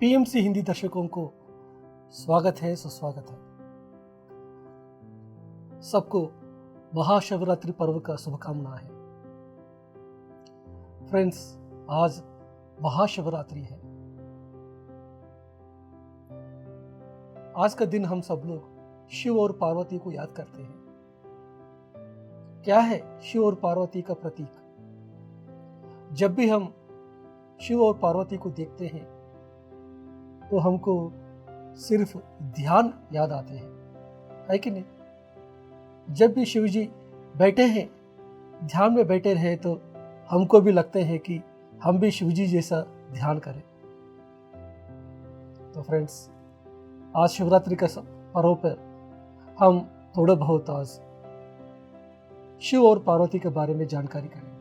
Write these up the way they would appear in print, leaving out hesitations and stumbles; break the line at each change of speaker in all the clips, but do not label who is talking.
PMC Hindi दर्शकों को स्वागत है, सुस्वागत है। सबको महाशिवरात्रि पर्व का शुभकामना है। फ्रेंड्स, आज महाशिवरात्रि है। आज का दिन हम सब लोग शिव और पार्वती को याद करते हैं। क्या है शिव और पार्वती का प्रतीक? जब भी हम शिव और पार्वती को देखते हैं तो हमको सिर्फ ध्यान याद आते हैं, है कि नहीं? जब भी शिव जी बैठे हैं, ध्यान में बैठे रहे, तो हमको भी लगते हैं कि हम भी शिव जी जैसा ध्यान करें। तो फ्रेंड्स, आज शिवरात्रि का पर्व पर हम थोड़ा बहुत आज शिव और पार्वती के बारे में जानकारी करेंगे।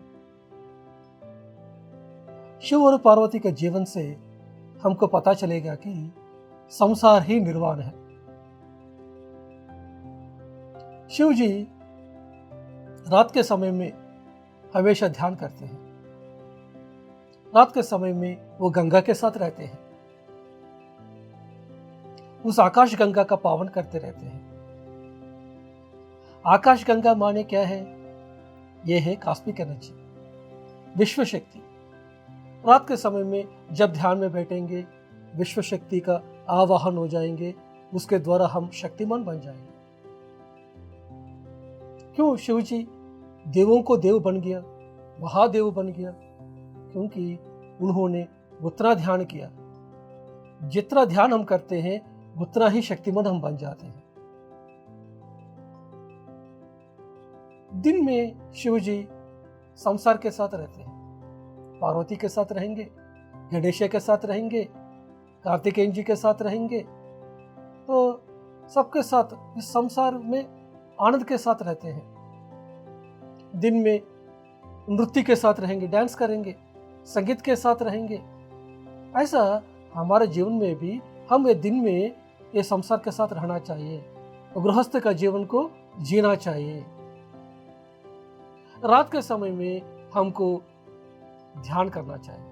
शिव और पार्वती के जीवन से हमको पता चलेगा कि संसार ही निर्वाण है। शिव जी रात के समय में हमेशा ध्यान करते हैं। रात के समय में वो गंगा के साथ रहते हैं, उस आकाश गंगा का पावन करते रहते हैं। आकाश गंगा माने क्या है? यह है कॉस्मिक एनर्जी, विश्व शक्ति। रात के समय में जब ध्यान में बैठेंगे, विश्व शक्ति का आवाहन हो जाएंगे, उसके द्वारा हम शक्तिमान बन जाएंगे। क्यों शिव जी देवों को देव बन गया, महादेव बन गया? क्योंकि उन्होंने उतना ध्यान किया। जितना ध्यान हम करते हैं उतना ही शक्तिमान हम बन जाते हैं। दिन में शिव जी संसार के साथ रहते हैं, पार्वती के साथ रहेंगे, गणेश के साथ रहेंगे, कार्तिकेय जी के साथ रहेंगे, तो सबके साथ इस संसार में आनंद के साथ रहते हैं। दिन में नृत्य के साथ रहेंगे, डांस करेंगे, संगीत के साथ रहेंगे। ऐसा हमारे जीवन में भी हम ये दिन में ये संसार के साथ रहना चाहिए, तो गृहस्थ का जीवन को जीना चाहिए। रात के समय में हमको ध्यान करना चाहिए,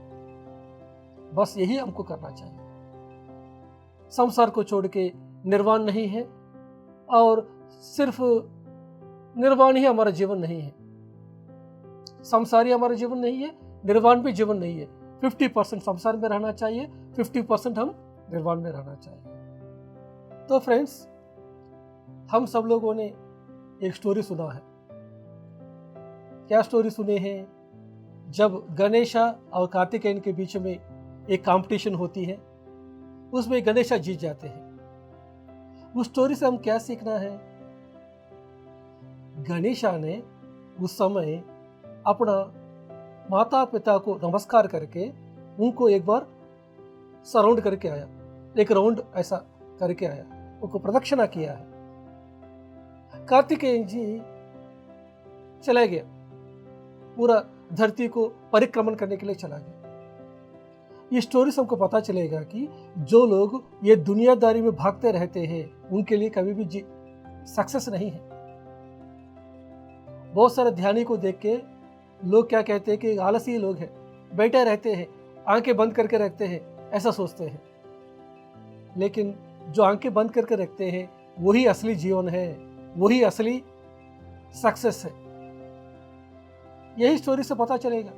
बस यही हमको करना चाहिए। संसार को छोड़ के निर्वाण नहीं है, और सिर्फ निर्वाण ही हमारा जीवन नहीं है। संसारी हमारा जीवन नहीं है, निर्वाण भी जीवन नहीं है। 50% संसार में रहना चाहिए, 50% हम निर्वाण में रहना चाहिए। तो फ्रेंड्स, हम सब लोगों ने एक स्टोरी सुना है। क्या स्टोरी सुने हैं? जब गणेशा और कार्तिकेय के बीच में एक कंपटीशन होती है, उसमें गणेशा जीत जाते हैं। उस स्टोरी से हम क्या सीखना है? गणेशा ने उस समय अपना माता पिता को नमस्कार करके उनको एक बार सराउंड करके आया, एक राउंड ऐसा करके आया, उनको प्रदक्षिणा किया है। कार्तिकेय जी चला गया, पूरा धरती को परिक्रमण करने के लिए चला गया। ये स्टोरी से हमको पता चलेगा कि जो लोग ये दुनियादारी में भागते रहते हैं उनके लिए कभी भी सक्सेस नहीं है। बहुत सारे ध्यानी को देख के लोग क्या कहते हैं कि आलसी लोग हैं, बैठे रहते हैं, आंखें बंद करके रखते हैं, ऐसा सोचते हैं। लेकिन जो आंखें बंद करके रखते हैं वही असली जीवन है, वही असली सक्सेस है। यही स्टोरी से पता चलेगा।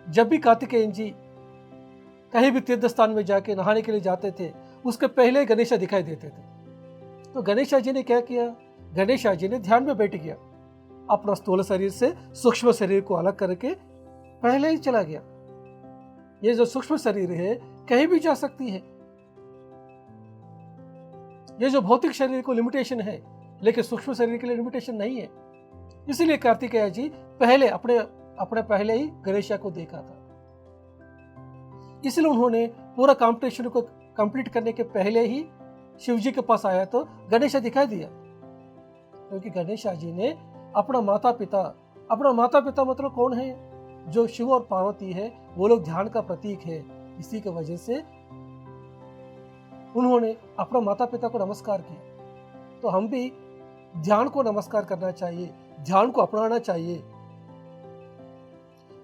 जब भी कार्तिकेय जी कहीं भी तीर्थ स्थान में जाके नहाने के लिए जाते थे, उसके पहले गणेशा दिखाई देते थे। तो गणेशा जी ने क्या किया? गणेशा जी ने ध्यान में बैठ गया, अपना स्थूल शरीर से सूक्ष्म शरीर को अलग करके पहले ही चला गया। ये जो सूक्ष्म शरीर है कहीं भी जा सकती है। ये जो भौतिक शरीर को लिमिटेशन है, लेकिन सूक्ष्म शरीर के लिए लिमिटेशन नहीं है। इसीलिए कार्तिकेय जी पहले अपने पहले ही गणेशा को देखा था। इसलिए उन्होंने पूरा कंपटीशन को कंप्लीट करने के पहले ही शिव जी के पास आया तो गणेशा दिखाई दिया। क्योंकि गणेशा जी ने अपना माता पिता मतलब कौन है? जो शिव और पार्वती है, वो लोग ध्यान का प्रतीक है। इसी की वजह से उन्होंने अपना माता पिता को नमस्कार किया। तो हम भी ध्यान को नमस्कार करना चाहिए, ध्यान को अपनाना चाहिए।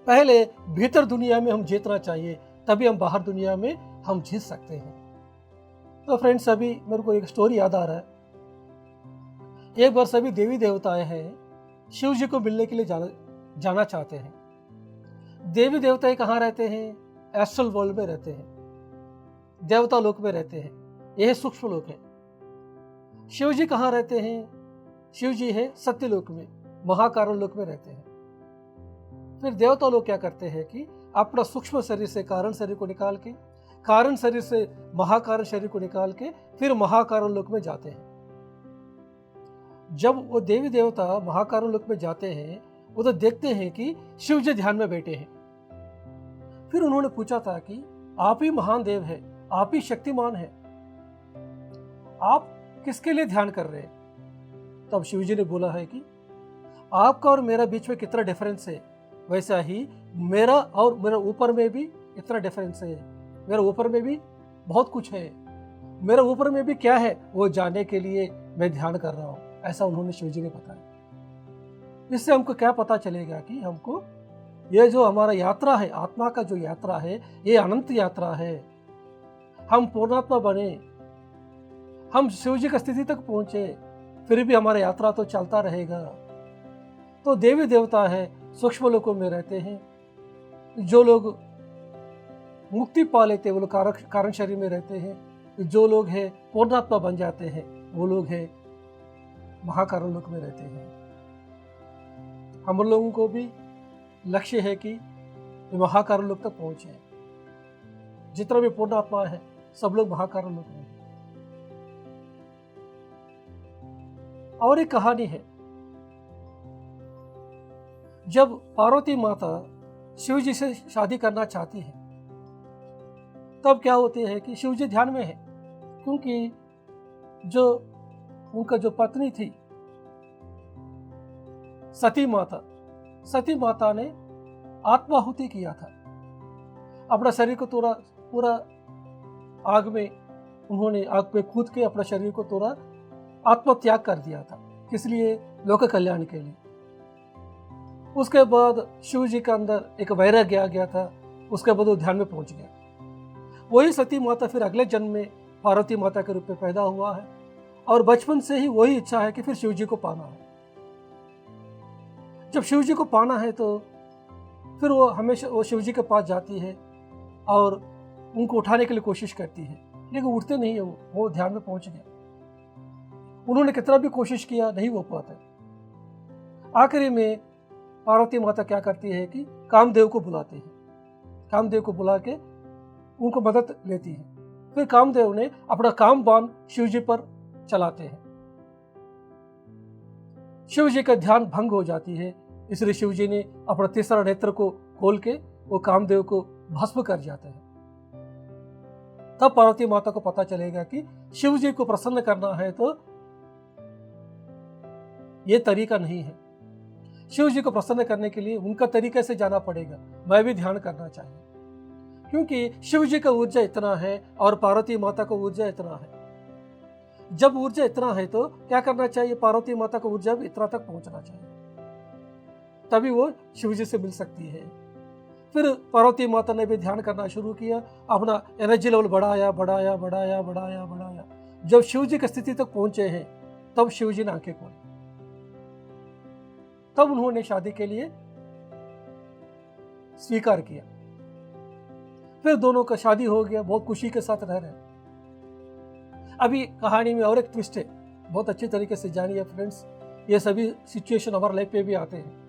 पहले भीतर दुनिया में हम जीतना चाहिए, तभी हम बाहर दुनिया में हम जीत सकते हैं। तो फ्रेंड्स, अभी मेरे को एक स्टोरी याद आ रहा है। एक बार सभी देवी देवताएं हैं शिव जी को मिलने के लिए जाना चाहते हैं। देवी देवताएं कहाँ रहते हैं? एस्ट्रल वर्ल्ड में रहते हैं, देवता लोक में रहते हैं। यह सूक्ष्म लोक है। शिव जी कहाँ रहते हैं? शिव जी है सत्यलोक में, महाकारण लोक में रहते हैं। फिर देवता लोग क्या करते हैं कि अपना सूक्ष्म शरीर से कारण शरीर को निकाल के, कारण शरीर से महाकारण शरीर को निकाल के फिर महाकारण लोक में जाते हैं। जब वो देवी देवता महाकारण लोक में जाते हैं, वो तो देखते हैं कि शिव जी ध्यान में बैठे हैं। फिर उन्होंने पूछा था कि आप ही महान देव है, आप ही शक्तिमान है, आप किसके लिए ध्यान कर रहे हैं? तब शिव जी ने बोला है कि आपका और मेरा बीच में कितना डिफरेंस है, वैसा ही मेरा और मेरा ऊपर में भी इतना डिफरेंस है। मेरा ऊपर में भी बहुत कुछ है, मेरा ऊपर में भी क्या है वो जानने के लिए मैं ध्यान कर रहा हूँ। ऐसा उन्होंने शिव जी ने बताया। इससे हमको क्या पता चलेगा कि हमको ये जो हमारा यात्रा है, आत्मा का जो यात्रा है, ये अनंत यात्रा है। हम पूर्णात्मा बने, हम शिव जी की स्थिति तक पहुंचे, फिर भी हमारा यात्रा तो चलता रहेगा। तो देवी देवता है सूक्ष्म लोकों में रहते हैं। जो लोग मुक्ति पा लेते हैं वो लोग कारण शरीर में रहते हैं। जो लोग हैं पूर्णात्मा बन जाते हैं वो लोग हैं महाकारण लोक में रहते हैं। हम लोगों को भी लक्ष्य है कि महाकारण लोक तक पहुंचे। जितना भी पूर्णात्मा है सब लोग महाकारण लोक में हैं। और एक कहानी है, जब पार्वती माता शिव जी से शादी करना चाहती है तब क्या होती है कि शिव जी ध्यान में है, क्योंकि जो उनका जो पत्नी थी सती माता ने आत्माहुति किया था। अपना शरीर को पूरा आग में, उन्होंने आग में कूद के अपना शरीर को पूरा आत्मत्याग कर दिया था। किस लिए? लोक कल्याण के लिए। उसके बाद शिव जी के अंदर एक वैराग्य आ गया था। उसके बाद वो ध्यान में पहुंच गया। वही सती माता फिर अगले जन्म में पार्वती माता के रूप में पैदा हुआ है और बचपन से ही वही इच्छा है कि फिर शिव जी को पाना है। जब शिव जी को पाना है तो फिर वो हमेशा वो शिव जी के पास जाती है और उनको उठाने के लिए कोशिश करती है, लेकिन उठते नहीं है। वो ध्यान में पहुंच गया। उन्होंने कितना भी कोशिश किया, नहीं हो पाता। आखिरी में पार्वती माता क्या करती है कि कामदेव को बुलाते हैं। कामदेव को बुला के उनको मदद लेती है। फिर कामदेव ने अपना काम बाण शिव जी पर चलाते हैं। शिव जी का ध्यान भंग हो जाती है, इसलिए शिव जी ने अपना तीसरा नेत्र को खोल के वो कामदेव को भस्म कर जाते हैं। तब पार्वती माता को पता चलेगा कि शिव जी को प्रसन्न करना है तो ये तरीका नहीं है। शिव जी को प्रसन्न करने के लिए उनका तरीके से जाना पड़ेगा। मैं भी ध्यान करना चाहिए, क्योंकि शिव जी का ऊर्जा इतना है और पार्वती माता का ऊर्जा इतना है। जब ऊर्जा इतना है तो क्या करना चाहिए? पार्वती माता का ऊर्जा भी इतना तक पहुंचना चाहिए, तभी वो शिव जी से मिल सकती है। फिर पार्वती माता ने भी ध्यान करना शुरू किया, अपना एनर्जी लेवल बढ़ाया। जब शिव जी की स्थिति तक पहुंचे हैं तब शिव जी ने आंखें खोली। तब उन्होंने शादी के लिए स्वीकार किया। फिर दोनों का शादी हो गया, बहुत खुशी के साथ रह रहे। अभी कहानी में और एक ट्विस्ट है, बहुत अच्छी तरीके से जानिए फ्रेंड्स। ये सभी सिचुएशन हमारे लाइफ पे भी आते हैं।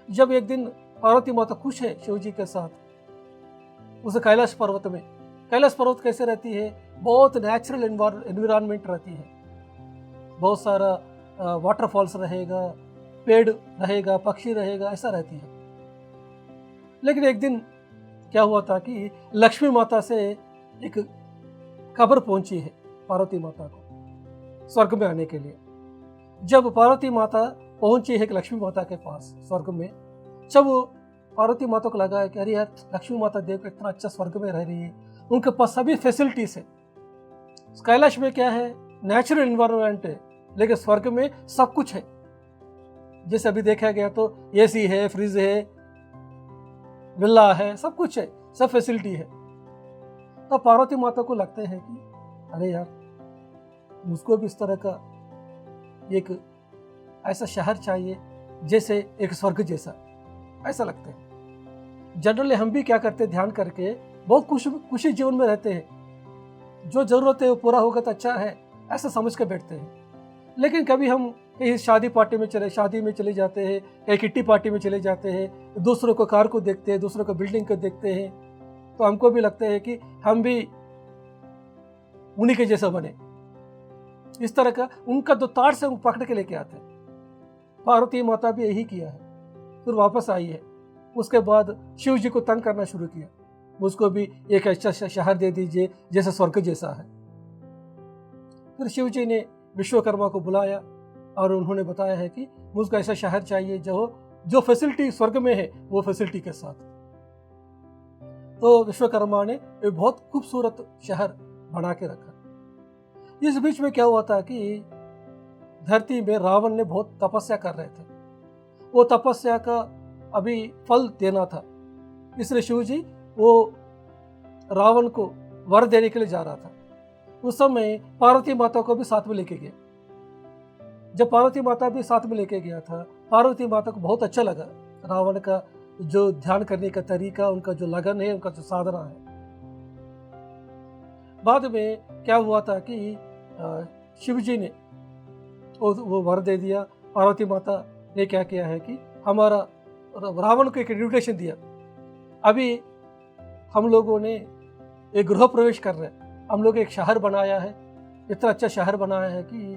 जब एक दिन पार्वती माता खुश है शिव जी के साथ, उसे कैलाश पर्वत में, कैलाश पर्वत कैसे रहती है? बहुत नेचुरल एनवायरनमेंट रहती है। बहुत सारा वाटरफॉल्स रहेगा, पेड़ रहेगा, पक्षी रहेगा, ऐसा रहती है। लेकिन एक दिन क्या हुआ था कि लक्ष्मी माता से एक खबर पहुंची है पार्वती माता को स्वर्ग में आने के लिए। जब पार्वती माता पहुंची है लक्ष्मी माता के पास स्वर्ग में, जब पार्वती माता को लगा है कि अरे यार, लक्ष्मी माता देव को इतना अच्छा स्वर्ग में रह रही है, उनके पास सभी फैसिलिटीज है। कैलाश में क्या है? नेचुरल एनवायरनमेंट है, लेकिन स्वर्ग में सब कुछ है। जैसे अभी देखा गया तो एसी है, फ्रिज है, विला है, सब कुछ है, सब फैसिलिटी है। तो पार्वती माता को लगते हैं कि अरे यार, मुझको भी इस तरह का एक ऐसा शहर चाहिए जैसे एक स्वर्ग जैसा, ऐसा लगता है। जनरली हम भी क्या करते हैं, ध्यान करके बहुत खुशी जीवन में रहते हैं, जो जरूरत है वो पूरा होगा तो अच्छा है, ऐसा समझ के बैठते हैं। लेकिन कभी हम कहीं शादी में चले जाते हैं, कहीं किट्टी पार्टी में चले जाते हैं, दूसरों को कार को देखते हैं, दूसरों को बिल्डिंग को देखते हैं, तो हमको भी लगता है कि हम भी उन्हीं के जैसा बने। इस तरह का उनका दो तार से वो पकड़ के लेके आते हैं। पार्वती माता भी यही किया है, फिर वापस आई है। उसके बाद शिव जी को तंग करना शुरू किया, मुझको भी एक अच्छा शहर दे दीजिए जैसा स्वर्ग जैसा है। फिर शिव जी ने विश्वकर्मा को बुलाया और उन्होंने बताया है कि मुझको ऐसा शहर चाहिए जो फैसिलिटी स्वर्ग में है वो फैसिलिटी के साथ। तो विश्वकर्मा ने एक बहुत खूबसूरत शहर बना के रखा। इस बीच में क्या हुआ था कि धरती में रावण ने बहुत तपस्या कर रहे थे। वो तपस्या का अभी फल देना था, इसलिए शिव जी वो रावण को वर देने के लिए जा रहा था। उस समय पार्वती माता को भी साथ में लेके गया। जब पार्वती माता भी साथ में लेके गया था, पार्वती माता को बहुत अच्छा लगा रावण का जो ध्यान करने का तरीका, उनका जो लगन है, उनका जो साधना है। बाद में क्या हुआ था कि शिव जी ने वो वर दे दिया। पार्वती माता ने क्या किया है कि हमारा रावण को एक इन्विटेशन दिया, अभी हम लोगों ने एक गृह प्रवेश कर रहे हैं, हम लोग एक शहर बनाया है, इतना अच्छा शहर बनाया है कि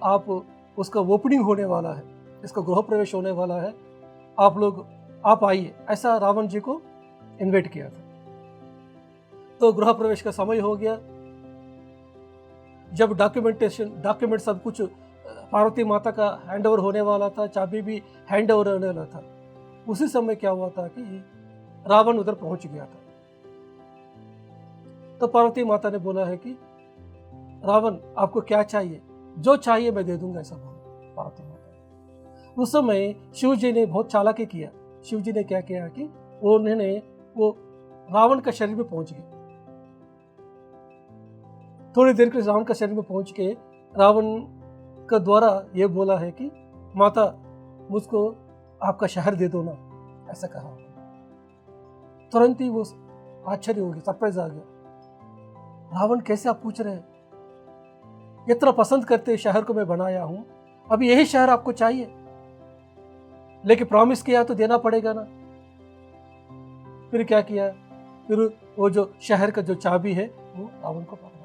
आप उसका ओपनिंग होने वाला है, इसका गृह प्रवेश होने वाला है, आप आइए, ऐसा रावण जी को इनवाइट किया था। तो गृह प्रवेश का समय हो गया। जब डॉक्यूमेंट सब कुछ पार्वती माता का हैंड ओवर होने वाला था, चाबी भी हैंड ओवर होने वाला था, उसी समय क्या हुआ था कि रावण उधर पहुंच गया था। तो पार्वती माता ने बोला है कि रावण आपको क्या चाहिए, जो चाहिए मैं दे दूंगा, ऐसा बोला पार्वती माता। उस समय शिव जी ने बहुत चालाकी किया। शिव जी ने क्या किया कि उन्होंने वो रावण का शरीर में पहुंच गए। थोड़ी देर के रावण का शरीर में पहुंच के रावण का द्वारा ये बोला है कि माता मुझको आपका शहर दे दो ना, ऐसा कहा। तुरंत ही वो आश्चर्य हो गया, सरप्राइज आ गया। रावण कैसे आप पूछ रहे हैं, इतना पसंद करते शहर को मैं बनाया हूं, अभी यही शहर आपको चाहिए, लेकिन प्रॉमिस किया तो देना पड़ेगा ना। फिर क्या किया, फिर वो जो शहर का जो चाबी है वो रावण को पकड़ा।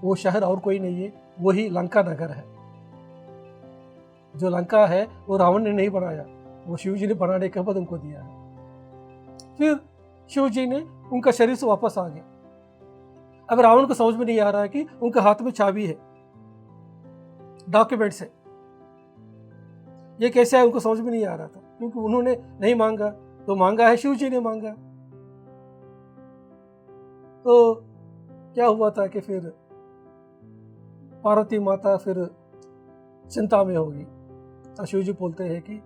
वो शहर और कोई नहीं है, वही लंका नगर है। जो लंका है वो रावण ने नहीं बनाया, वो शिव जी ने बनाने के बाद उनको दिया है। फिर शिव जी ने उनका शरीर से वापस आ गया। अब रावण को समझ में नहीं आ रहा है कि उनके हाथ में चाबी है, डॉक्यूमेंट से, ये कैसे है, उनको समझ में नहीं आ रहा था, क्योंकि उन्होंने नहीं मांगा, तो मांगा है शिव जी ने मांगा। तो क्या हुआ था कि फिर पार्वती माता फिर चिंता में होगी। तो शिव जी बोलते हैं कि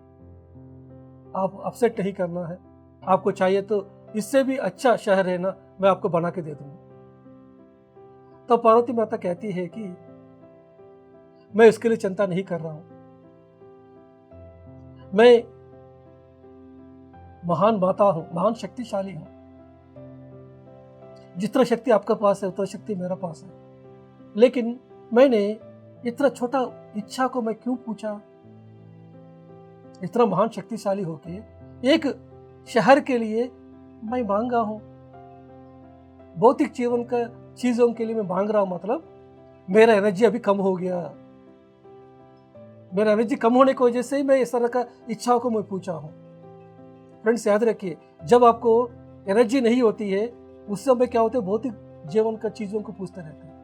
आप अपसेट नहीं करना है, आपको चाहिए तो इससे भी अच्छा शहर है ना, मैं आपको बना के दे दूंगा। तो पार्वती माता कहती है कि मैं इसके लिए चिंता नहीं कर रहा हूं, मैं महान माता हूं, महान शक्तिशाली हूं। जितना शक्ति आपके पास है उतना शक्ति मेरे पास है, लेकिन मैंने इतना छोटा इच्छा को मैं क्यों पूछा। इतना महान शक्तिशाली होके एक शहर के लिए मैं मांगा हूं, भौतिक जीवन का चीजों के लिए मैं मांग रहा हूं, मतलब मेरा एनर्जी अभी कम हो गया। मेरा एनर्जी कम होने की वजह से ही मैं इस तरह का इच्छाओं को मैं पूछा हूं। फ्रेंड्स, याद रखिए, जब आपको एनर्जी नहीं होती है उस समय क्या होता है, भौतिक जीवन का चीजों को पूछते रहते हैं।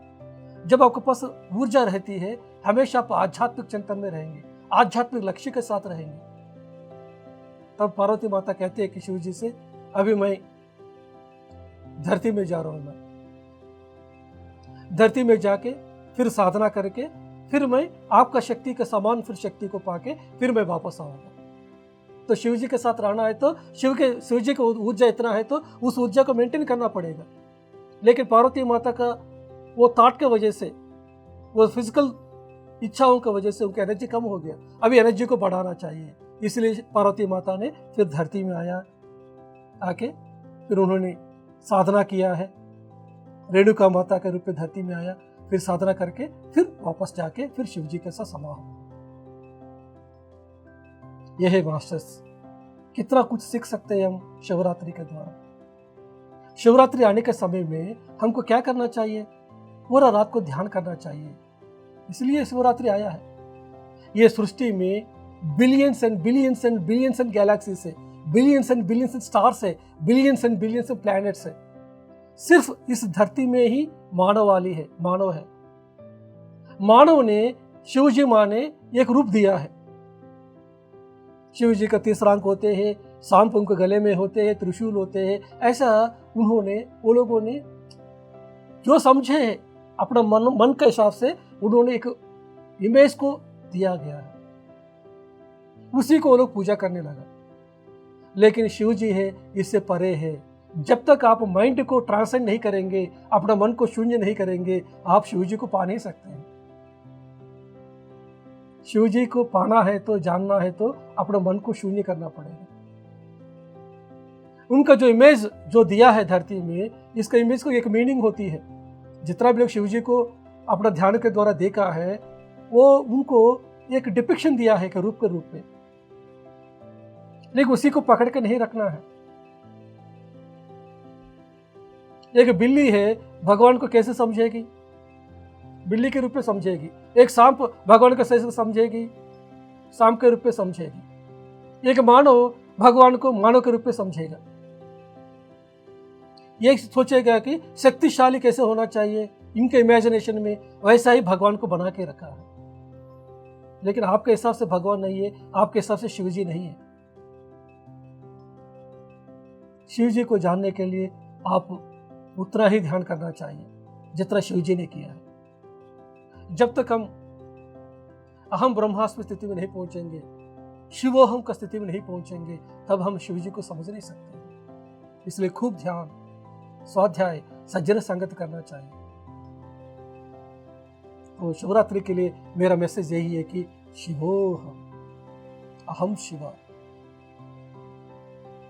जब आपके पास ऊर्जा रहती है, हमेशा आप आध्यात्मिक चिंतन में रहेंगे, आध्यात्मिक लक्ष्य के साथ रहेंगे। तब पार्वती माता कहती है कि शिव जी से, अभी मैं धरती में जा रहा हूं, मैं धरती में जाके फिर साधना करके फिर मैं आपका शक्ति के समान फिर शक्ति को पाके फिर मैं वापस आऊंगा। तो शिव जी के साथ रहना है तो शिव जी को ऊर्जा इतना है तो उस ऊर्जा को मेंटेन करना पड़ेगा। लेकिन पार्वती माता का वो थॉट के वजह से, वो फिजिकल इच्छाओं की वजह से उनकी एनर्जी कम हो गया। अभी एनर्जी को बढ़ाना चाहिए, इसलिए पार्वती माता ने फिर धरती में आके फिर उन्होंने साधना किया है। रेणुका माता के रूप में धरती में आया, फिर साधना करके फिर वापस जाके फिर शिव जी के साथ समा हो। यह है मास्टर्स, कितना कुछ सीख सकते हैं हम शिवरात्रि के द्वारा। शिवरात्रि आने के समय में हमको क्या करना चाहिए? पूरा रात को ध्यान करना चाहिए, इसलिए शिवरात्रि आया है। ये सृष्टि में billions and billions and billions and galaxies है, billions and billions and stars है, billions and billions and planets है। सिर्फ इस धरती में ही मानव है। मानव ने, शिव जी माँ ने एक रूप दिया है। शिव जी का 30 अंक होते हैं, सांप उनके गले में होते हैं, त्रिशूल होते हैं। ऐसा वो लोगों ने जो समझे है अपना मन के हिसाब से उन्होंने एक इमेज को दिया गया है, उसी को वो लोग पूजा करने लगा। लेकिन शिव जी है इससे परे है। जब तक आप माइंड को ट्रांसेंड नहीं करेंगे, अपना मन को शून्य नहीं करेंगे, आप शिव जी को पा नहीं सकते हैं। शिव जी को पाना है तो, जानना है तो अपने मन को शून्य करना पड़ेगा। उनका जो इमेज जो दिया है धरती में, इसका इमेज को एक मीनिंग होती है। जितना भी लोग शिव जी को अपना ध्यान के द्वारा देखा है, वो उनको एक डिपिक्शन दिया है रूप के रूप में, लेकिन उसी को पकड़ के नहीं रखना है। एक बिल्ली है, भगवान को कैसे समझेगी? बिल्ली के रूप में समझेगी। एक सांप भगवान को कैसे समझेगी? सांप के रूप में समझेगी। एक मानव भगवान को मानव के रूप में समझेगा। ये सोचेगा कि शक्तिशाली कैसे होना चाहिए, इनके इमेजिनेशन में वैसा ही भगवान को बना के रखा है। लेकिन आपके हिसाब से भगवान नहीं है, आपके हिसाब से शिव जी नहीं है। शिव जी को जानने के लिए आप उतना ही ध्यान करना चाहिए जितना शिव जी ने किया है। जब तक हम अहम ब्रह्मास्म स्थिति में नहीं पहुंचेंगे, शिवोहम का स्थिति में नहीं पहुंचेंगे, तब हम शिव जी को समझ नहीं सकते। इसलिए खूब ध्यान, स्वाध्याय, सज्जन संगत करना चाहिए। तो शिवरात्रि के लिए मेरा मैसेज यही है कि शिवोहम, अहम शिवा,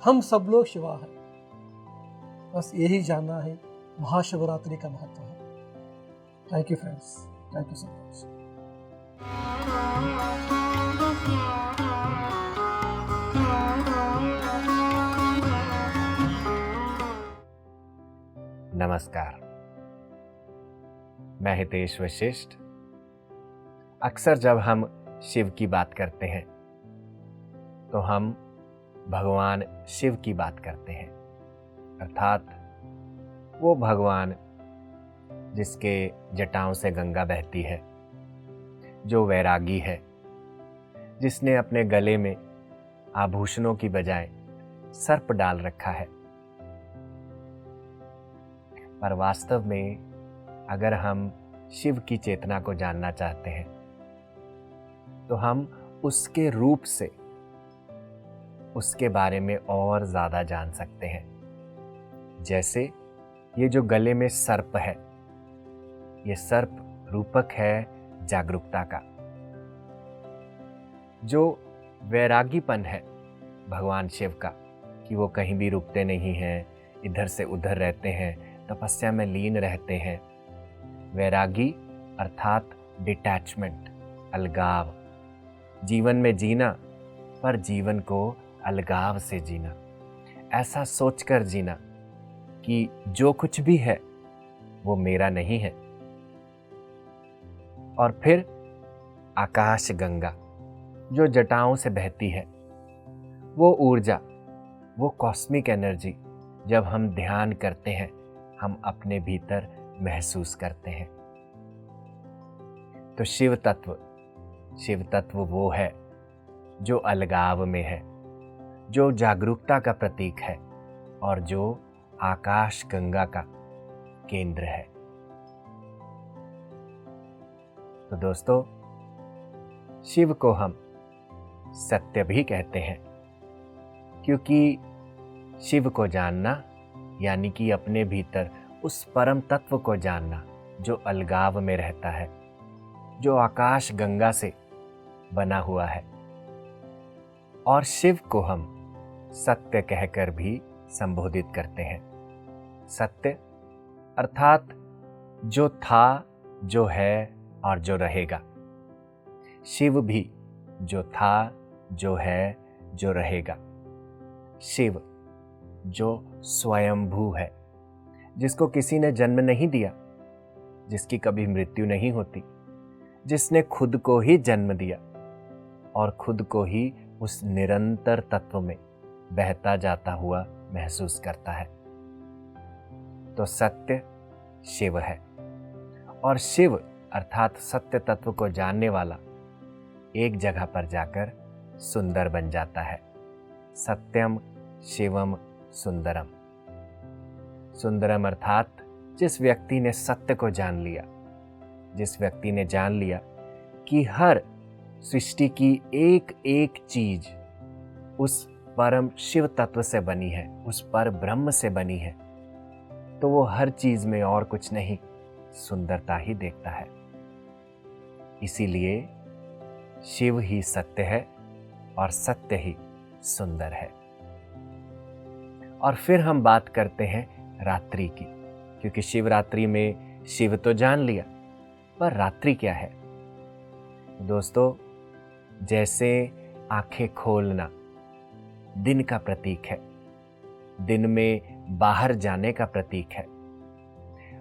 हम सब लोग शिवा है। बस यही जानना है, महाशिवरात्रि का महत्व है। Thank you friends, thank you so much.
नमस्कार, मैं हितेश वशिष्ठ। अक्सर जब हम शिव की बात करते हैं तो हम भगवान शिव की बात करते हैं, अर्थात वो भगवान जिसके जटाओं से गंगा बहती है, जो वैरागी है, जिसने अपने गले में आभूषणों की बजाय सर्प डाल रखा है। पर वास्तव में अगर हम शिव की चेतना को जानना चाहते हैं तो हम उसके रूप से उसके बारे में और ज़्यादा जान सकते हैं। जैसे ये जो गले में सर्प है, ये सर्प रूपक है जागरूकता का। जो वैरागीपन है भगवान शिव का, कि वो कहीं भी रुकते नहीं हैं, इधर से उधर रहते हैं, तपस्या में लीन रहते हैं। वैरागी अर्थात डिटैचमेंट, अलगाव, जीवन में जीना पर जीवन को अलगाव से जीना, ऐसा सोचकर जीना कि जो कुछ भी है वो मेरा नहीं है। और फिर आकाश गंगा जो जटाओं से बहती है, वो ऊर्जा, वो कॉस्मिक एनर्जी जब हम ध्यान करते हैं हम अपने भीतर महसूस करते हैं। तो शिव तत्व वो है जो अलगाव में है, जो जागरूकता का प्रतीक है और जो आकाश गंगा का केंद्र है। तो दोस्तों, शिव को हम सत्य भी कहते हैं, क्योंकि शिव को जानना यानी कि अपने भीतर उस परम तत्व को जानना जो अलगाव में रहता है, जो आकाश गंगा से बना हुआ है। और शिव को हम सत्य कहकर भी संबोधित करते हैं। सत्य अर्थात जो था, जो है और जो रहेगा। शिव भी जो था, जो है, जो रहेगा। शिव जो स्वयंभू है, जिसको किसी ने जन्म नहीं दिया, जिसकी कभी मृत्यु नहीं होती, जिसने खुद को ही जन्म दिया और खुद को ही उस निरंतर तत्व में बहता जाता हुआ महसूस करता है। तो सत्य शिव है, और शिव अर्थात सत्य तत्व को जानने वाला एक जगह पर जाकर सुंदर बन जाता है। सत्यम शिवम सुंदरम। सुंदरम अर्थात जिस व्यक्ति ने सत्य को जान लिया, जिस व्यक्ति ने जान लिया कि हर सृष्टि की एक एक चीज उस परम शिव तत्व से बनी है, उस पर ब्रह्म से बनी है, तो वो हर चीज में और कुछ नहीं, सुंदरता ही देखता है। इसीलिए शिव ही सत्य है और सत्य ही सुंदर है। और फिर हम बात करते हैं रात्रि की, क्योंकि शिवरात्रि में शिव तो जान लिया, पर रात्रि क्या है? दोस्तों, जैसे आंखें खोलना दिन का प्रतीक है, दिन में बाहर जाने का प्रतीक है,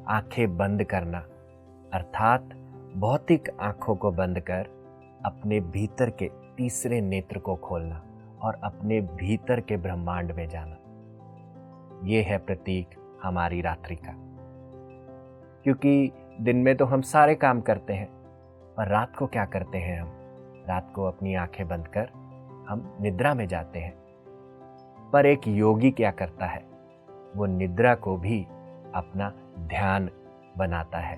आंखें बंद करना अर्थात भौतिक आंखों को बंद कर अपने भीतर के तीसरे नेत्र को खोलना और अपने भीतर के ब्रह्मांड में जाना, ये है प्रतीक हमारी रात्रि का। क्योंकि दिन में तो हम सारे काम करते हैं, पर रात को क्या करते हैं हम? रात को अपनी आंखें बंद कर हम निद्रा में जाते हैं। पर एक योगी क्या करता है? वो निद्रा को भी अपना ध्यान बनाता है।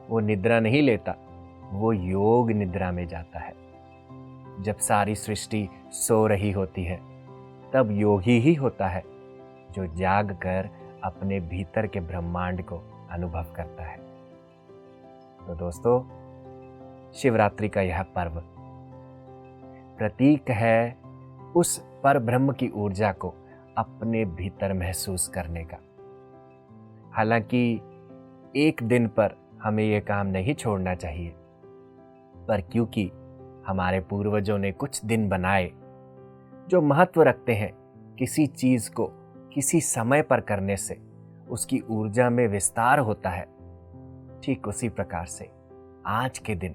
वो निद्रा नहीं लेता, वो योग निद्रा में जाता है। जब सारी सृष्टि सो रही होती है, तब योगी ही होता है जो जाग कर अपने भीतर के ब्रह्मांड को अनुभव करता है। तो दोस्तों, शिवरात्रि का यह पर्व प्रतीक है उस पर ब्रह्म की ऊर्जा को अपने भीतर महसूस करने का। हालांकि एक दिन पर हमें यह काम नहीं छोड़ना चाहिए, पर क्योंकि हमारे पूर्वजों ने कुछ दिन बनाए जो महत्व रखते हैं, किसी चीज को किसी समय पर करने से उसकी ऊर्जा में विस्तार होता है, ठीक उसी प्रकार से आज के दिन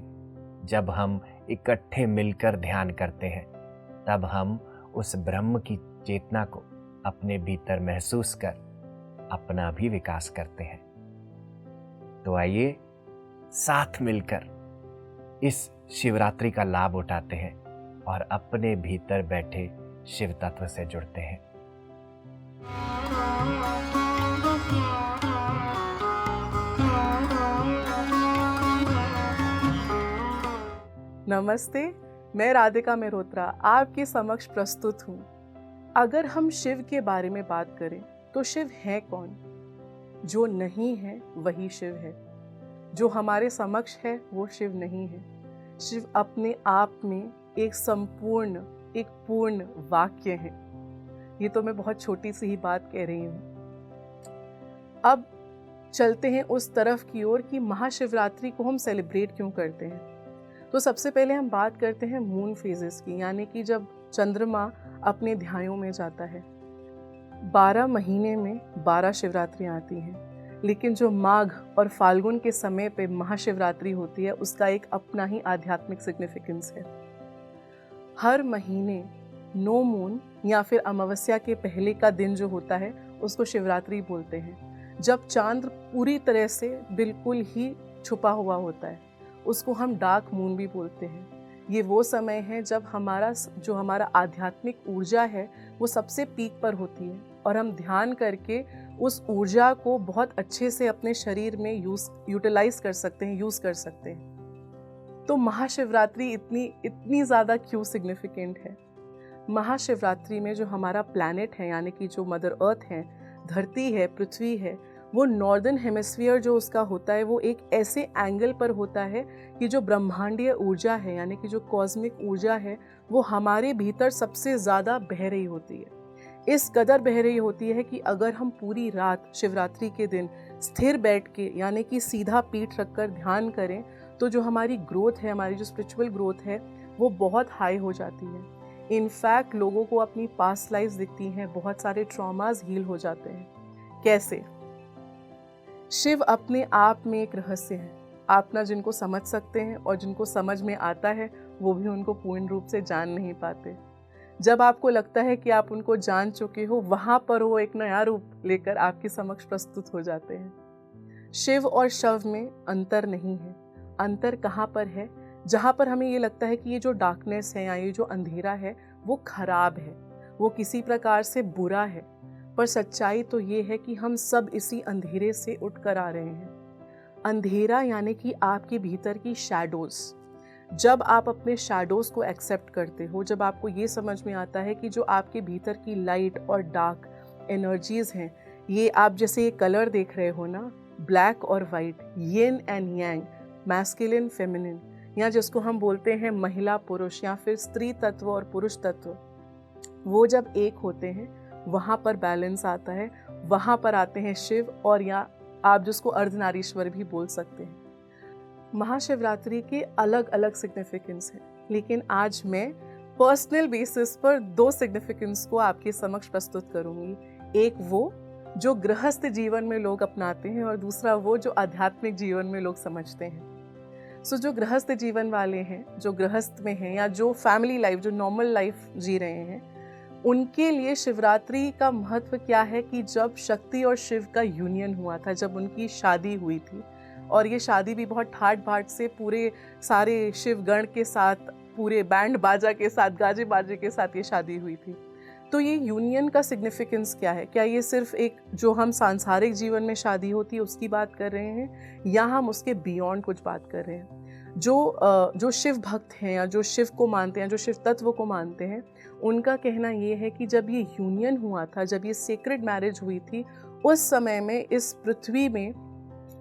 जब हम इकट्ठे मिलकर ध्यान करते हैं, तब हम उस ब्रह्म की चेतना को अपने भीतर महसूस कर अपना भी विकास करते हैं। तो आइए साथ मिलकर इस शिवरात्रि का लाभ उठाते हैं और अपने भीतर बैठे शिव तत्व से जुड़ते हैं।
नमस्ते, मैं राधिका मेहरोत्रा आपके समक्ष प्रस्तुत हूँ। अगर हम शिव के बारे में बात करें तो शिव है कौन? जो नहीं है वही शिव है। जो हमारे समक्ष है वो शिव नहीं है। शिव अपने आप में एक संपूर्ण, एक पूर्ण वाक्य है। ये तो मैं बहुत छोटी सी ही बात कह रही हूँ। अब चलते हैं उस तरफ की ओर कि महाशिवरात्रि को हम सेलिब्रेट क्यों करते हैं। तो सबसे पहले हम बात करते हैं मून फेजेस की, यानी कि जब चंद्रमा अपने ध्यायों में जाता है। 12 महीने में 12 शिवरात्रियाँ आती हैं, लेकिन जो माघ और फाल्गुन के समय पे महाशिवरात्रि होती है, उसका एक अपना ही आध्यात्मिक सिग्निफिकेंस है। हर महीने नो मून या फिर अमावस्या के पहले का दिन जो होता है उसको शिवरात्रि बोलते हैं। जब चांद पूरी तरह से बिल्कुल ही छुपा हुआ होता है, उसको हम डार्क मून भी बोलते हैं। ये वो समय है जब हमारा आध्यात्मिक ऊर्जा है वो सबसे पीक पर होती है और हम ध्यान करके उस ऊर्जा को बहुत अच्छे से अपने शरीर में यूटिलाइज कर सकते हैं, यूज़ कर सकते हैं। तो महाशिवरात्रि इतनी ज़्यादा क्यों सिग्निफिकेंट है? महाशिवरात्रि में जो हमारा प्लैनेट है, यानी कि जो मदर अर्थ है, धरती है, पृथ्वी है, वो नॉर्दर्न हेमिस्फीयर जो उसका होता है वो एक ऐसे एंगल पर होता है कि जो ब्रह्मांडीय ऊर्जा है यानी कि जो कॉस्मिक ऊर्जा है वो हमारे भीतर सबसे ज़्यादा बह रही होती है। इस कदर बह रही होती है कि अगर हम पूरी रात शिवरात्रि के दिन स्थिर बैठ के यानी कि सीधा पीठ रखकर ध्यान करें तो जो हमारी ग्रोथ है, हमारी जो स्पिरिचुअल ग्रोथ है वो बहुत हाई हो जाती है। इनफैक्ट लोगों को अपनी पास्ट लाइफ दिखती हैं, बहुत सारे ट्रॉमास हील हो जाते हैं। कैसे? शिव अपने आप में एक रहस्य है। आप ना जिनको समझ सकते हैं और जिनको समझ में आता है वो भी उनको पूर्ण रूप से जान नहीं पाते। जब आपको लगता है कि आप उनको जान चुके हो, वहाँ पर वो एक नया रूप लेकर आपके समक्ष प्रस्तुत हो जाते हैं। शिव और शव में अंतर नहीं है। अंतर कहाँ पर है? जहाँ पर हमें ये लगता है कि ये जो डार्कनेस है या ये जो अंधेरा है वो खराब है, वो किसी प्रकार से बुरा है, पर सच्चाई तो ये है कि हम सब इसी अंधेरे से उठकर आ रहे हैं। अंधेरा यानी कि आपके भीतर की शैडोज़। जब आप अपने शैडोज़ को एक्सेप्ट करते हो, जब आपको ये समझ में आता है कि जो आपके भीतर की लाइट और डार्क एनर्जीज़ हैं, ये आप जैसे ये कलर देख रहे हो ना, ब्लैक और white, yin and yang, masculine feminine, या जिसको हम बोलते हैं महिला पुरुष या फिर स्त्री तत्व और पुरुष तत्व, वो जब एक होते हैं वहाँ पर बैलेंस आता है, वहाँ पर आते हैं शिव, और या आप जिसको अर्धनारीश्वर भी बोल सकते हैं। महाशिवरात्रि के अलग अलग सिग्निफिकेंस हैं, लेकिन आज मैं पर्सनल बेसिस पर 2 सिग्निफिकेंस को आपके समक्ष प्रस्तुत करूंगी। एक वो जो गृहस्थ जीवन में लोग अपनाते हैं और दूसरा वो जो आध्यात्मिक जीवन में लोग समझते हैं। जो गृहस्थ जीवन वाले हैं, जो गृहस्थ में हैं या जो फैमिली लाइफ, जो नॉर्मल लाइफ जी रहे हैं, उनके लिए शिवरात्रि का महत्व क्या है कि जब शक्ति और शिव का यूनियन हुआ था, जब उनकी शादी हुई थी, और ये शादी भी बहुत ठाट बाट से पूरे सारे शिवगण के साथ, पूरे बैंड बाजा के साथ, गाजे बाजे के साथ ये शादी हुई थी। तो ये यूनियन का सिग्निफिकेंस क्या है? क्या ये सिर्फ एक जो हम सांसारिक जीवन में शादी होती है उसकी बात कर रहे हैं, या हम उसके बियॉन्ड कुछ बात कर रहे हैं? जो शिव भक्त हैं या जो शिव को मानते हैं, जो शिव तत्व को मानते हैं, उनका कहना ये है कि जब ये यूनियन हुआ था, जब ये सेक्रेड मैरिज हुई थी, उस समय में इस पृथ्वी में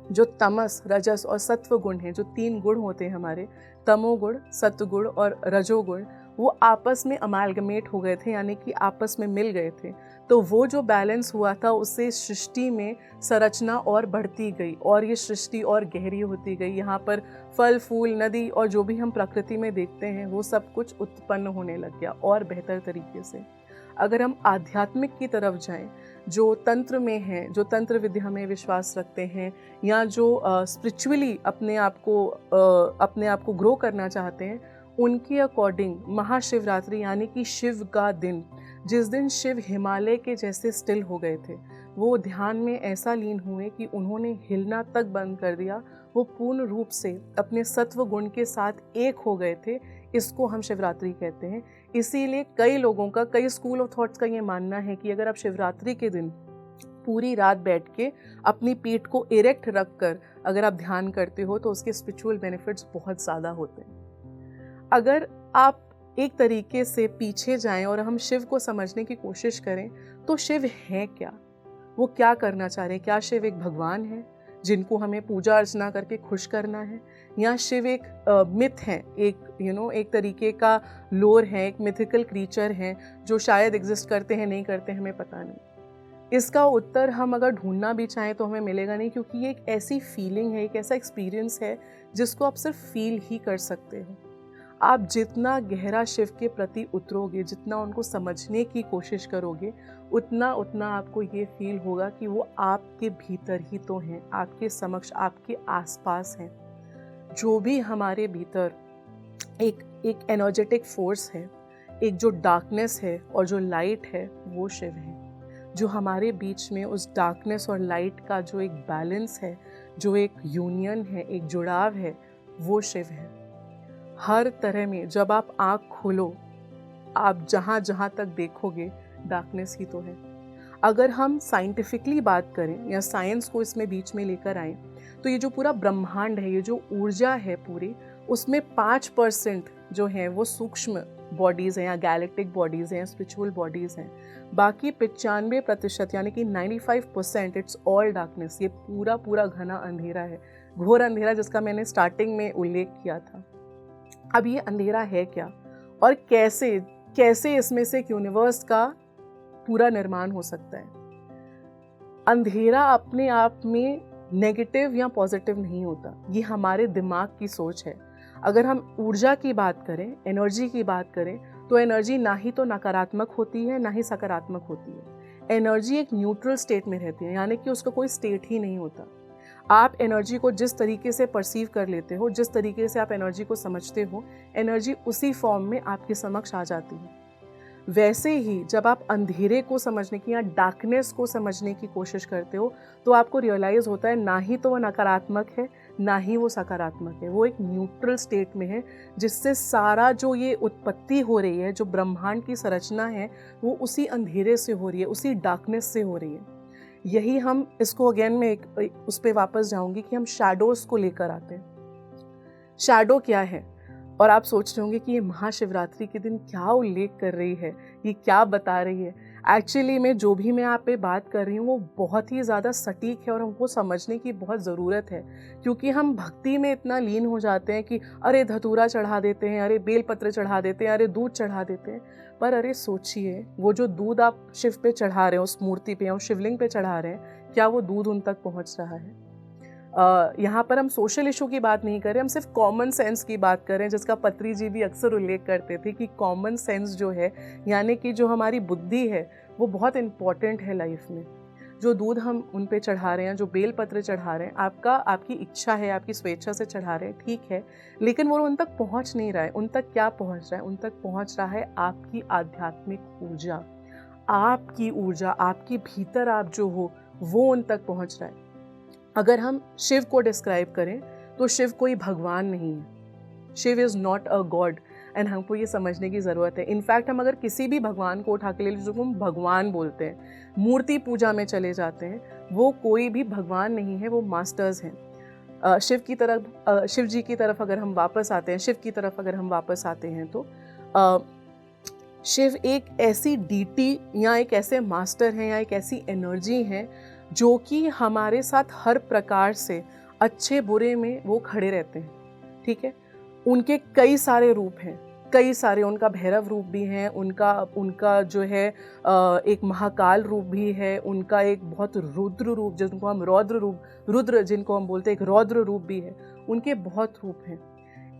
जो तमस, रजस और सत्व गुण हैं, जो 3 गुण होते हैं हमारे, तमोगुण, सत्वगुण और रजोगुण, वो आपस में अमालगमेट हो गए थे, यानी कि आपस में मिल गए थे। तो वो जो बैलेंस हुआ था उससे सृष्टि में संरचना और बढ़ती गई और ये सृष्टि और गहरी होती गई। यहाँ पर फल फूल, नदी और जो भी हम प्रकृति में देखते हैं वो सब कुछ उत्पन्न होने लग गया और बेहतर तरीके से। अगर हम आध्यात्मिक की तरफ जाएं, जो तंत्र में हैं, जो तंत्र विद्या में विश्वास रखते हैं, या जो स्पिरिचुअली अपने आप को ग्रो करना चाहते हैं, उनके अकॉर्डिंग महाशिवरात्रि यानी कि शिव का दिन, जिस दिन शिव हिमालय के जैसे स्टिल हो गए थे, वो ध्यान में ऐसा लीन हुए कि उन्होंने हिलना तक बंद कर दिया, वो पूर्ण रूप से अपने सत्व गुण के साथ एक हो गए थे। इसको हम शिवरात्रि कहते हैं। इसीलिए कई लोगों का, कई स्कूल ऑफ थॉट्स का ये मानना है कि अगर आप शिवरात्रि के दिन पूरी रात बैठ के अपनी पीठ को इरेक्ट रख कर अगर आप ध्यान करते हो तो उसके स्पिरिचुअल बेनिफिट्स बहुत ज़्यादा होते हैं। अगर आप एक तरीके से पीछे जाएं और हम शिव को समझने की कोशिश करें तो शिव है क्या, वो क्या करना चाह रहे हैं? क्या शिव एक भगवान है जिनको हमें पूजा अर्चना करके खुश करना है, या शिव एक मिथ है, एक तरीके का लोर है, एक मिथिकल क्रीचर है जो शायद एग्जिस्ट करते हैं, नहीं करते हमें पता नहीं। इसका उत्तर हम अगर ढूंढना भी चाहें तो हमें मिलेगा नहीं, क्योंकि ये एक ऐसी फीलिंग है, एक ऐसा एक्सपीरियंस है जिसको आप सिर्फ फील ही कर सकते हो। आप जितना गहरा शिव के प्रति उतरोगे, जितना उनको समझने की कोशिश करोगे, उतना आपको ये फील होगा कि वो आपके भीतर ही तो हैं, आपके समक्ष, आपके आसपास हैं। जो भी हमारे भीतर एक एनर्जेटिक फोर्स है, एक जो डार्कनेस है और जो लाइट है, वो शिव है। जो हमारे बीच में उस डार्कनेस और लाइट का जो एक बैलेंस है, जो एक यूनियन है, एक जुड़ाव है, वो शिव है। हर तरह में जब आप आँख खोलो, आप जहाँ जहाँ तक देखोगे डार्कनेस ही तो है। अगर हम साइंटिफिकली बात करें या साइंस को इसमें बीच में लेकर आएँ, तो ये जो पूरा ब्रह्मांड है, ये जो ऊर्जा है पूरी, उसमें 5% जो है वो सूक्ष्म बॉडीज़ हैं या गैलेक्टिक बॉडीज़ हैं, स्पिरिचुअल बॉडीज़ हैं। बाकी 95% यानी कि 95% इट्स ऑल डार्कनेस। ये पूरा पूरा घना अंधेरा है, घोर अंधेरा, जिसका मैंने स्टार्टिंग में उल्लेख किया था। अब ये अंधेरा है क्या और कैसे कैसे इसमें से एक यूनिवर्स का पूरा निर्माण हो सकता है? अंधेरा अपने आप में नेगेटिव या पॉजिटिव नहीं होता, ये हमारे दिमाग की सोच है। अगर हम ऊर्जा की बात करें, एनर्जी की बात करें, तो एनर्जी ना ही तो नकारात्मक होती है ना ही सकारात्मक होती है। एनर्जी एक न्यूट्रल स्टेट में रहती है, यानी कि उसका कोई स्टेट ही नहीं होता। आप एनर्जी को जिस तरीके से परसीव कर लेते हो, जिस तरीके से आप एनर्जी को समझते हो, एनर्जी उसी फॉर्म में आपके समक्ष आ जाती है। वैसे ही जब आप अंधेरे को समझने की या डार्कनेस को समझने की कोशिश करते हो, तो आपको रियलाइज होता है ना ही तो वो नकारात्मक है ना ही वो सकारात्मक है, वो एक न्यूट्रल स्टेट में है, जिससे सारा जो ये उत्पत्ति हो रही है, जो ब्रह्मांड की संरचना है, वो उसी अंधेरे से हो रही है, उसी डार्कनेस से हो रही है। यही हम इसको अगेन मैं उस पर वापस जाऊंगी कि हम शैडोज को लेकर आते हैं। शैडो क्या है? और आप सोच रहे होंगे कि ये महाशिवरात्रि के दिन क्या उल्लेख कर रही है, ये क्या बता रही है। एक्चुअली मैं जो भी मैं आप पे बात कर रही हूँ वो बहुत ही ज़्यादा सटीक है और हमको समझने की बहुत ज़रूरत है, क्योंकि हम भक्ति में इतना लीन हो जाते हैं कि अरे धतूरा चढ़ा देते हैं, अरे बेलपत्र चढ़ा देते हैं, अरे दूध चढ़ा देते हैं। पर अरे सोचिए, वो जो दूध आप शिव पे चढ़ा रहे हैं, उस मूर्ति पे या उस शिवलिंग पे चढ़ा रहे हैं, क्या वो दूध उन तक पहुँच रहा है? यहाँ पर हम सोशल इशू की बात नहीं कर रहे, हम सिर्फ कॉमन सेंस की बात कर रहे हैं, जिसका पत्री जी भी अक्सर उल्लेख करते थे कि कॉमन सेंस जो है, यानी कि जो हमारी बुद्धि है, वो बहुत इम्पॉर्टेंट है लाइफ में। जो दूध हम उन पे चढ़ा रहे हैं, जो बेल पत्र चढ़ा रहे हैं, आपकी इच्छा है, आपकी स्वेच्छा से चढ़ा रहे हैं, ठीक है, लेकिन वो उन तक पहुँच नहीं रहा है। उन तक क्या पहुँच रहा है? उन तक पहुँच रहा है आपकी आध्यात्मिक ऊर्जा, आपकी ऊर्जा, आपके भीतर आप जो हो, वो उन तक पहुँच रहा है। अगर हम शिव को डिस्क्राइब करें तो शिव कोई भगवान नहीं है। Shiva is not a god, and हमको ये समझने की ज़रूरत है। इनफैक्ट हम अगर किसी भी भगवान को उठा के ले लीजिए, जिसको हम भगवान बोलते हैं, मूर्ति पूजा में चले जाते हैं, वो कोई भी भगवान नहीं है, वो मास्टर्स हैं। शिव जी की तरफ अगर हम वापस आते हैं, शिव की तरफ अगर हम वापस आते हैं, तो शिव एक ऐसी डीटी या एक ऐसे मास्टर हैं या एक ऐसी एनर्जी हैं जो कि हमारे साथ हर प्रकार से अच्छे बुरे में वो खड़े रहते हैं, ठीक है। उनके कई सारे रूप हैं, कई सारे, उनका भैरव रूप भी है, उनका जो है एक महाकाल रूप भी है, उनका एक बहुत रुद्र रूप जिनको हम रुद्र जिनको हम बोलते हैं, एक रौद्र रूप भी है। उनके बहुत रूप हैं।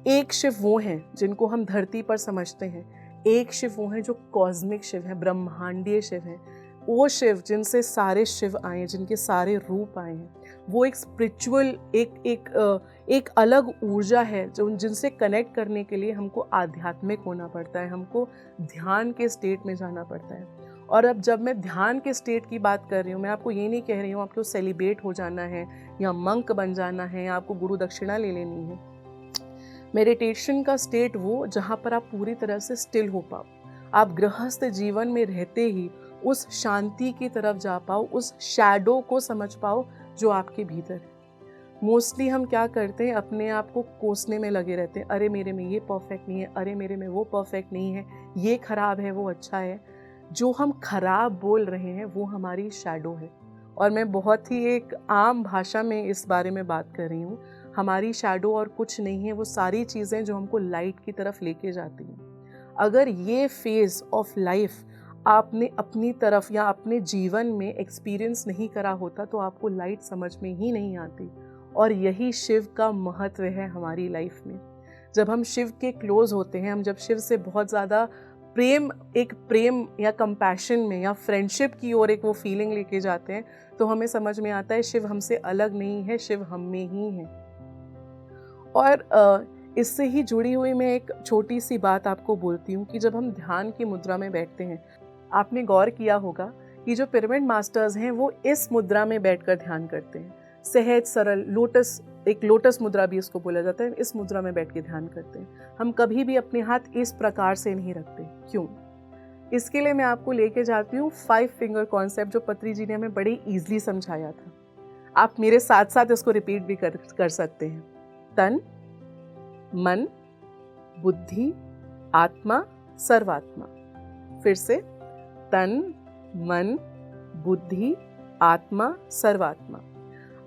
एक शिव वो हैं जिनको हम धरती पर समझते हैं, एक शिव वो हैं जो कॉस्मिक शिव हैं, ब्रह्मांडीय शिव हैं। वो शिव जिनसे सारे शिव आए, जिनके सारे रूप आए हैं, वो एक स्पिरिचुअल एक अलग ऊर्जा है जो जिनसे कनेक्ट करने के लिए हमको आध्यात्मिक होना पड़ता है, हमको ध्यान के स्टेट में जाना पड़ता है। और अब जब मैं ध्यान के स्टेट की बात कर रही हूँ, मैं आपको ये नहीं कह रही हूँ आपको सेलिब्रेट हो जाना है या मंक बन जाना है या आपको गुरु दक्षिणा ले लेनी है। मेडिटेशन का स्टेट वो जहाँ पर आप पूरी तरह से स्टिल हो पाओ, आप गृहस्थ जीवन में रहते ही उस शांति की तरफ जा पाओ, उस शैडो को समझ पाओ जो आपके भीतर है। मोस्टली हम क्या करते हैं, अपने आप को कोसने में लगे रहते हैं, अरे मेरे में ये परफेक्ट नहीं है, अरे मेरे में वो परफेक्ट नहीं है, ये खराब है, वो अच्छा है। जो हम खराब बोल रहे हैं वो हमारी शैडो है। और मैं बहुत ही एक आम भाषा में इस बारे में बात कर रही हूँ। हमारी शैडो और कुछ नहीं है, वो सारी चीज़ें जो हमको लाइट की तरफ लेके जाती हैं। अगर ये फेज़ ऑफ लाइफ आपने अपनी तरफ या अपने जीवन में एक्सपीरियंस नहीं करा होता तो आपको लाइट समझ में ही नहीं आती। और यही शिव का महत्व है हमारी लाइफ में। जब हम शिव के क्लोज होते हैं, हम जब शिव से बहुत ज़्यादा प्रेम या कंपैशन में या फ्रेंडशिप की ओर एक वो फीलिंग लेके जाते हैं, तो हमें समझ में आता है शिव हमसे अलग नहीं है, शिव हम में ही है। और इससे ही जुड़ी हुई मैं एक छोटी सी बात आपको बोलती हूँ कि जब हम ध्यान की मुद्रा में बैठते हैं, आपने गौर किया होगा कि जो पिरामिड मास्टर्स हैं वो इस मुद्रा में बैठकर ध्यान करते हैं। सहज सरल लोटस मुद्रा भी इसको बोला जाता है, इस मुद्रा में बैठ के ध्यान करते हैं। हम कभी भी अपने हाथ इस प्रकार से नहीं रखते। क्यों? इसके लिए मैं आपको लेके जाती हूँ 5 फिंगर कॉन्सेप्ट, जो पत्री जी ने हमें बड़ी ईजिली समझाया था। आप मेरे साथ साथ इसको रिपीट भी कर सकते हैं। तन, मन, बुद्धि, आत्मा, सर्वात्मा। फिर से, तन, मन, बुद्धि, आत्मा, सर्वात्मा।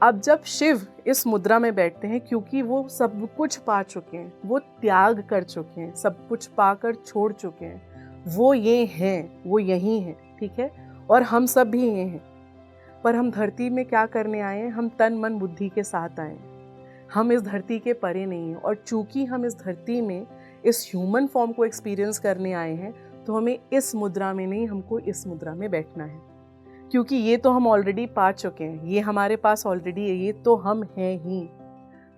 अब जब शिव इस मुद्रा में बैठते हैं, क्योंकि वो सब कुछ पा चुके हैं, वो त्याग कर चुके हैं, सब कुछ पाकर छोड़ चुके हैं, वो ये हैं, वो यही हैं, ठीक है, और हम सब भी ये हैं। पर हम धरती में क्या करने आए हैं? हम तन मन बुद्धि के साथ आए हैं। हम इस धरती के परे नहीं हैं, और चूंकि हम इस धरती में इस ह्यूमन फॉर्म को एक्सपीरियंस करने आए हैं, तो हमें इस मुद्रा में नहीं, हमको इस मुद्रा में बैठना है, क्योंकि ये तो हम ऑलरेडी पा चुके हैं, ये हमारे पास ऑलरेडी है, ये तो हम हैं ही।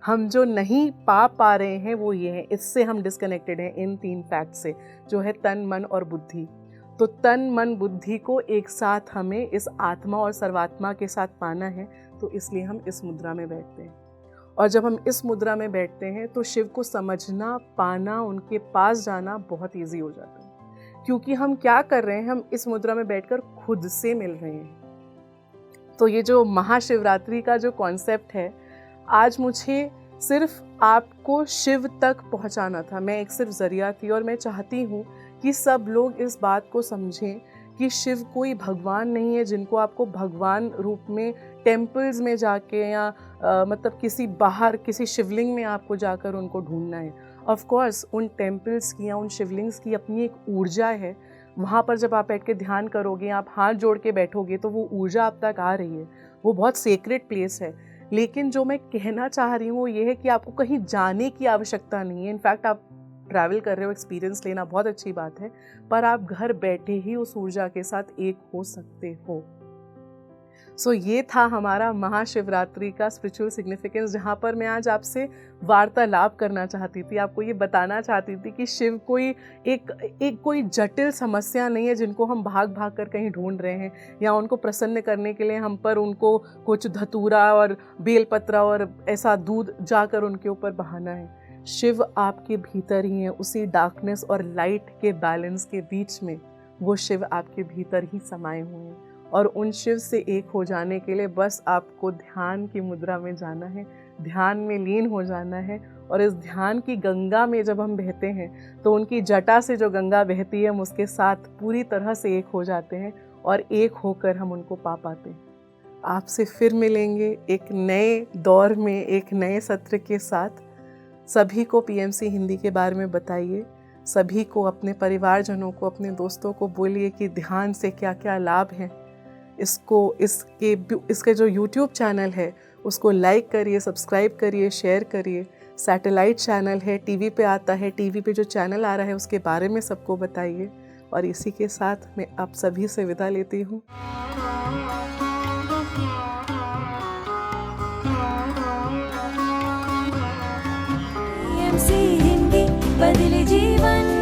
हम जो नहीं पा रहे हैं वो ये है, इससे हम डिस्कनेक्टेड हैं, इन 3 फैक्ट से, जो है तन, मन और बुद्धि। तो तन, मन, बुद्धि को एक साथ हमें इस आत्मा और सर्वात्मा के साथ पाना है, तो इसलिए हम इस मुद्रा में बैठते हैं। और जब हम इस मुद्रा में बैठते हैं तो शिव को समझना, पाना, उनके पास जाना बहुत ईजी हो जाता है, क्योंकि हम क्या कर रहे हैं? हम इस मुद्रा में बैठकर खुद से मिल रहे हैं। तो ये जो महाशिवरात्रि का जो कॉन्सेप्ट है, आज मुझे सिर्फ आपको शिव तक पहुंचाना था। मैं एक सिर्फ जरिया थी, और मैं चाहती हूँ कि सब लोग इस बात को समझें कि शिव कोई भगवान नहीं है जिनको आपको भगवान रूप में टेम्पल्स में जाके या मतलब किसी बाहर किसी शिवलिंग में आपको जाकर उनको ढूंढना है। ऑफ कोर्स उन टेम्पल्स की या उन शिवलिंग्स की अपनी एक ऊर्जा है। वहाँ पर जब आप बैठ के ध्यान करोगे, आप हाथ जोड़ के बैठोगे, तो वो ऊर्जा आप तक आ रही है, वो बहुत सेक्रेट प्लेस है। लेकिन जो मैं कहना चाह रही हूँ वो ये है कि आपको कहीं जाने की आवश्यकता नहीं है। इनफैक्ट आप ट्रैवल कर रहे हो, एक्सपीरियंस लेना बहुत अच्छी बात है, पर आप घर बैठे ही उस ऊर्जा के साथ एक हो सकते हो। सो ये था हमारा महाशिवरात्रि का स्पिरिचुअल सिग्निफिकेंस, जहाँ पर मैं आज आपसे वार्तालाप करना चाहती थी, आपको ये बताना चाहती थी कि शिव कोई एक कोई जटिल समस्या नहीं है जिनको हम भाग भाग कर कहीं ढूंढ रहे हैं, या उनको प्रसन्न करने के लिए हम पर उनको कुछ धतूरा और बेलपत्रा और ऐसा दूध जाकर उनके ऊपर बहाना है। शिव आपके भीतर ही है, उसी डार्कनेस और लाइट के बैलेंस के बीच में वो शिव आपके भीतर ही समाये हुए हैं। और उन शिव से एक हो जाने के लिए बस आपको ध्यान की मुद्रा में जाना है, ध्यान में लीन हो जाना है। और इस ध्यान की गंगा में जब हम बहते हैं तो उनकी जटा से जो गंगा बहती है, हम उसके साथ पूरी तरह से एक हो जाते हैं, और एक होकर हम उनको पा पाते हैं। आपसे फिर मिलेंगे एक नए दौर में, एक नए सत्र के साथ। सभी को पीएमसी हिंदी के बारे में बताइए, सभी को, अपने परिवारजनों को, अपने दोस्तों को बोलिए कि ध्यान से क्या क्या लाभ हैं। इसके जो यूट्यूब चैनल है उसको लाइक करिए, सब्सक्राइब करिए, शेयर करिए। सैटेलाइट चैनल है, टीवी पे आता है, टीवी पे जो चैनल आ रहा है उसके बारे में सबको बताइए। और इसी के साथ मैं आप सभी से विदा लेती हूँ।
पीएमसी हिंदी बदले जीवन।